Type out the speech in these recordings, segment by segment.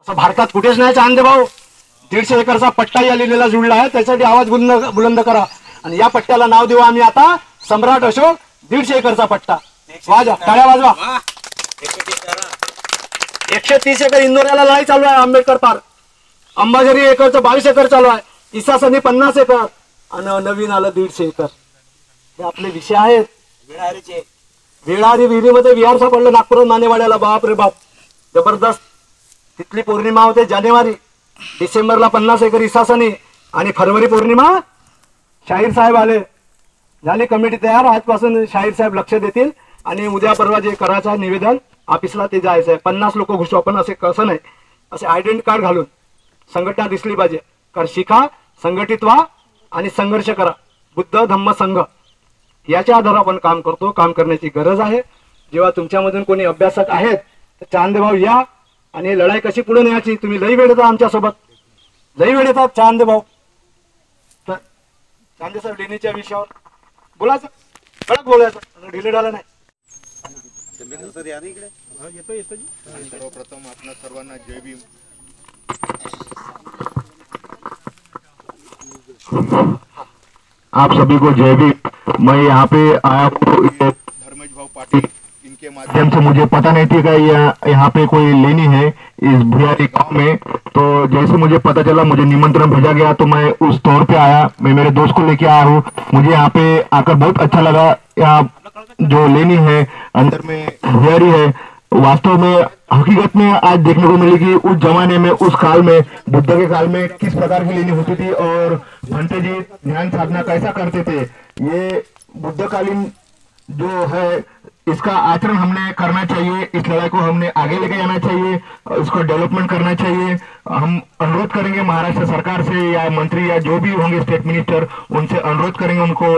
भारतात कुठेच नाही चांदे भाऊ. 150 एकरचा पट्टा या लिहिलेला जुळला आहे, त्यासाठी आवाज बुलंद करा. आणि या पट्ट्याला नाव देऊ आम्ही आता सम्राट अशोक 150 एकरचा पट्टा. वाजवा, टाळ्या वाजवा. 130 एकर इंदोऱ्याला लढाई चालू आहे आंबेडकर पार्क. अंबाझरी एकरचं 22 एकर चालू आहे. इसासनी 50 एकर आणि नवीन आलं 150 एकर. हे आपले विषय आहेत. वेळारी विहिरीमध्ये विहार सापडलं नागपूर नाणेवाड्याला. बाप रे बाप, जबरदस्त. तिथली पौर्णिमा होते जानेवारी. डिसेंबरला 50 एकर इसासनी आणि फरवरी पौर्णिमा शाहीर साहेब आले. झाली कमिटी तयार. आजपासून शाहीर साहेब लक्ष देतील आणि उद्या परवा जे करायचं आहे निवेदन ऑफिसला ते जायचं आहे. 50 लोक घुसू आपण. असे कसं नाही, असे आयडेंटिटी कार्ड घालून संघटना दिसली पाहिजे. कारण शिका, संघटित व्हा आणि संघर्ष करा. बुद्ध धम्म संघ याच्या आधारावर आपण काम करतो. काम करण्याची गरज आहे. जेव्हा तुमच्यामधून कोणी अभ्यासक आहेत तर चांदे भाऊ या आणि लढाई कशी पुढे न्यायची. तुम्ही लई वेळ येतात आमच्यासोबत, लई वेळ येतात चांदे भाऊ. तर चांदे साहेब लेणीच्या विषयावर बोलायचं, कडक बोलायचं, ढिले ढाला नाही. सर्वप्रथम आपल्या सर्वांना जय भीम. आप सभी को जय भीम. मैं यहाँ पे आया हूँ धर्मेश भाऊ पाटिल इनके माध्यम से. मुझे पता नहीं थी कि यहाँ पे कोई लेनी है इस भुयारी गांव में. तो जैसे मुझे पता चला, मुझे निमंत्रण भेजा गया तो मैं उस तौर पे आया. मैं मेरे दोस्त को लेके आया हूँ. मुझे यहाँ पे आकर बहुत अच्छा लगा. यहाँ जो लेनी है अंदर में भुयारी है, वास्तव में हकीकत में आज देखने को मिली कि उस जमाने में, उस काल में, बुद्ध के काल में किस प्रकार की लेनी होती थी और भंटे जी ध्यान साधना कैसा करते थे. ये बुद्धकालीन जो है इसका आचरण हमने करना चाहिए. इस लड़ाई को हमने आगे लेके जाना चाहिए, इसको डेवलपमेंट करना चाहिए. हम अनुरोध करेंगे महाराष्ट्र सरकार से या मंत्री या जो भी होंगे स्टेट मिनिस्टर, उनसे अनुरोध करेंगे उनको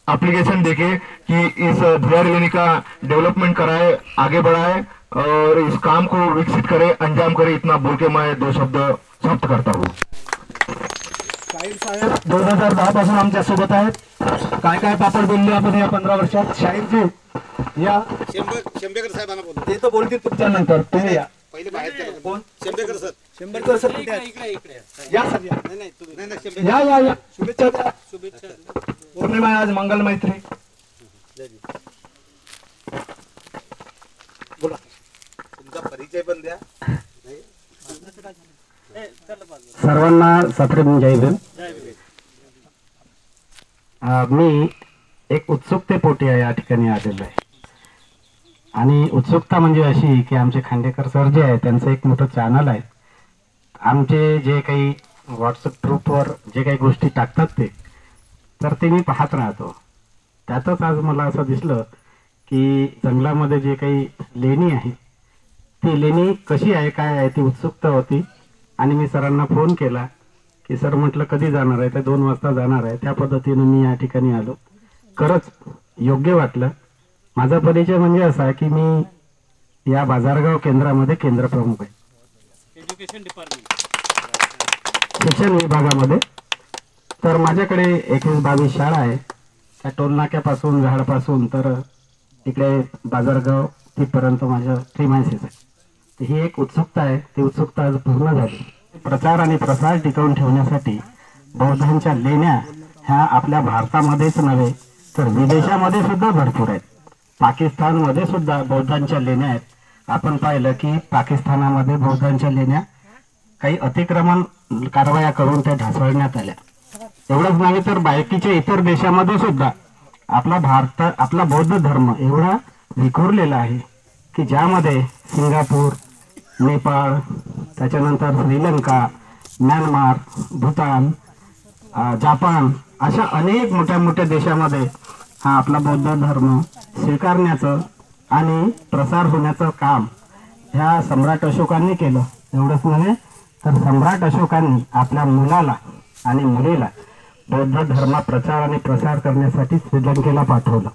एप्लीकेशन देके कि इस भुयारी लेनी का डेवलपमेंट कराए, आगे बढ़ाए और इस काम को विकसित करे, अंजाम करे. इतना बोल के मैं 2 शब्द समाप्त करता हूँ. शाहीर साहेब 2010 पासून आमच्या सोबत आहेत. काय काय पापड बोलले आपण या 15 वर्षात. शाहीरजी या. शेंबेकर साहेबांना बोलतो. ते तर बोलतील तुमच्या नंतर. तुम्ही या. पहिले बाहेर कोण? शेंबेकर सर. शेंबेकर सर कुठे आहेत? या सर या. नाही या या या. शुभेच्छा द्या. पौर्णिमा आहे आज, मंगल मैत्री. बोला. तुमचा परिचय पण द्या. सर्वांना सप्रेम जय भीम. मी एक उत्सुकतेपोटी या ठिकाणी आलेलो आहे. आणि उत्सुकता म्हणजे अशी की आमचे खांडेकर सर जे आहे त्यांचं एक मोठं चॅनल आहे. आमचे जे काही व्हॉट्सअप ग्रुपवर जे काही गोष्टी टाकतात तर ते मी पाहत राहतो. त्यातच आज मला असं दिसलं की जंगलामध्ये जे काही लेणी आहे ती लेणी कशी आहे, काय आहे, ती उत्सुकता होती. आणि मी सरांना फोन केला की सर म्हटलं कधी जाणार आहे. तर 2 वाजता जाणार आहे. त्या पद्धतीने मी या ठिकाणी आलो. खरंच योग्य वाटलं. माझा परिचय म्हणजे असा आहे की मी या बाजारगाव केंद्रामध्ये केंद्र प्रमुख आहे, एज्युकेशन डिपार्टमेंट, शिक्षण विभागामध्ये. तर माझ्याकडे 21-22 शाळा आहे. त्या टोलनाक्यापासून झाडपासून तर इकडे बाजारगाव तिथपर्यंत माझ्या प्रिमायसेस आहे. ही एक उत्सुकता आहे. ती उत्सुकता आज पूर्ण झाली. प्रचार आणि प्रसार टिकवून ठेवण्यासाठी बौद्धांच्या लेण्या ह्या आपल्या भारतामध्येच नव्हे तर विदेशामध्ये सुद्धा भरपूर आहेत. पाकिस्तानमध्ये सुद्धा बौद्धांच्या लेण्या आहेत. आपण पाहिलं की पाकिस्तानामध्ये बौद्धांच्या लेण्या काही अतिक्रमण कारवाया करून त्या ढासळण्यात आल्या. एवढंच नव्हे तर बाकीच्या इतर देशामध्ये सुद्धा आपला बौद्ध धर्म एवढा विखुरलेला आहे की ज्यामध्ये सिंगापूर, नेपाळ, त्याच्यानंतर श्रीलंका, म्यानमार, भूतान, जापान अशा अनेक मोठ्या मोठ्या देशामध्ये हा आपला बौद्ध धर्म स्वीकारण्याचं आणि प्रसार होण्याचं काम ह्या सम्राट अशोकांनी केलं. एवढंच नव्हे तर सम्राट अशोकांनी आपल्या मुलाला आणि मुलीला बौद्ध धर्म प्रचार आणि प्रसार करण्यासाठी श्रीलंकेला पाठवलं.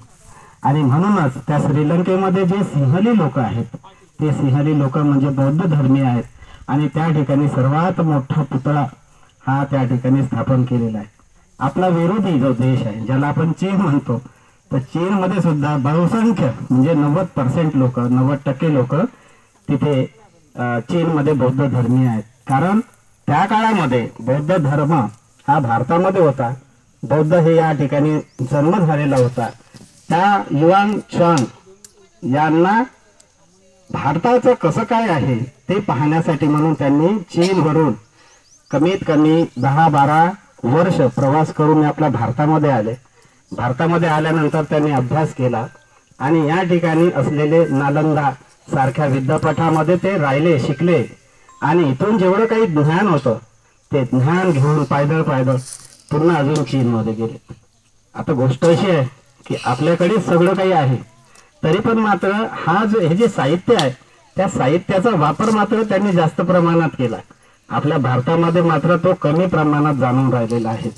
आणि म्हणूनच त्या श्रीलंकेमध्ये जे सिंहली लोक आहेत ते सिंहली लोक म्हणजे बौद्ध धर्मीय आहेत. आणि त्या ठिकाणी सर्वात मोठा पुतळा हा त्या ठिकाणी स्थापन केलेला आहे. आपला विरोधी जो देश आहे ज्याला आपण चीन म्हणतो, तर चीनमध्ये सुद्धा बहुसंख्य म्हणजे 90% लोक, 90% लोक तिथे चीनमध्ये बौद्ध धर्मीय आहेत. कारण त्या काळामध्ये बौद्ध धर्म हा भारतामध्ये होता. बौद्ध हे या ठिकाणी जन्म झालेला होता. त्या युआन च्वांग यांना भारताचं कसं काय आहे ते पाहण्यासाठी म्हणून त्यांनी चीनवरून कमीत कमी 10-12 वर्ष प्रवास करून आपल्या भारतामध्ये आले. भारतामध्ये आल्यानंतर त्यांनी अभ्यास केला आणि या ठिकाणी असलेले नालंदा सारख्या विद्यापीठामध्ये ते राहिले, शिकले आणि इथून जेवढं काही ज्ञान होतं ते ज्ञान घेऊन पायदळ पुन्हा अजून चीनमध्ये गेले. आता गोष्ट अशी आहे की आपल्याकडे सगळं काही आहे, तरी पण मात्र हे जे साहित्य आहे त्या साहित्याचा वापर मात्र त्यांनी जास्त प्रमाणात केला. आपल्या भारतामध्ये मात्र तो कमी प्रमाणात जाणून राहिलेला आहे.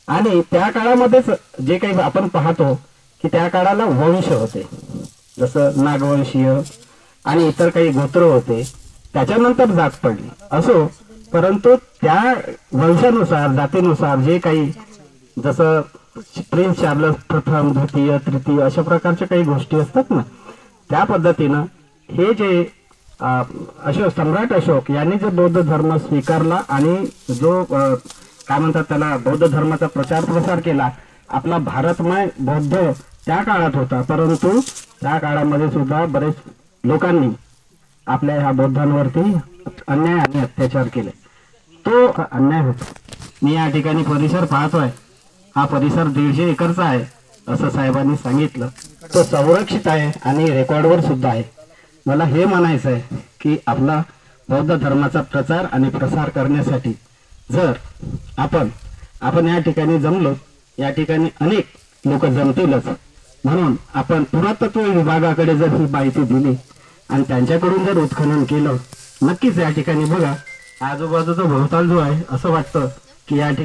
आणि त्या काळामध्येच जे काही आपण पाहतो की त्या काळाला वंश होते, जसं नागवंशीय आणि इतर काही गोत्र होते. त्याच्यानंतर जात पडली असो, परंतु त्या वंशानुसार जातीनुसार जे काही जसं प्रिन्स चार्लस प्रथम, द्वितीय, तृतीय अशा प्रकारच्या काही गोष्टी असतात ना, त्या पद्धतीनं हे जे सम्राट अशोक यांनी जो बौद्ध धर्म स्वीकारला आणि जो काय म्हणतात त्याला बौद्ध धर्माचा प्रचार प्रसार केला. आपला भारतमय बौद्ध त्या काळात होता, परंतु त्या काळामध्ये सुद्धा बरेच लोकांनी आपल्या ह्या बौद्धांवरती अन्याय आणि अत्याचार केले. तो अन्याय होता. मी या ठिकाणी परिसर पाहतोय, हा परिसर 150 एकरचा आहे असं साहेबांनी सांगितलं. तो संरक्षित आहे आणि रेकॉर्डवर सुद्धा आहे. मला हे म्हणायचं आहे की आपला बौद्ध धर्माचा प्रचार आणि प्रसार करण्यासाठी जर आपण या ठिकाणी जमलो, या ठिकाणी अनेक लोक जमतीलच, म्हणून आपण पुरातत्व विभागाकडे जर ही माहिती दिली आणि त्यांच्याकडून जर उत्खनन केलं, नक्कीच या ठिकाणी बघा आजूबाजूचा भोवताल जो आहे असं वाटतं की या ठिकाणी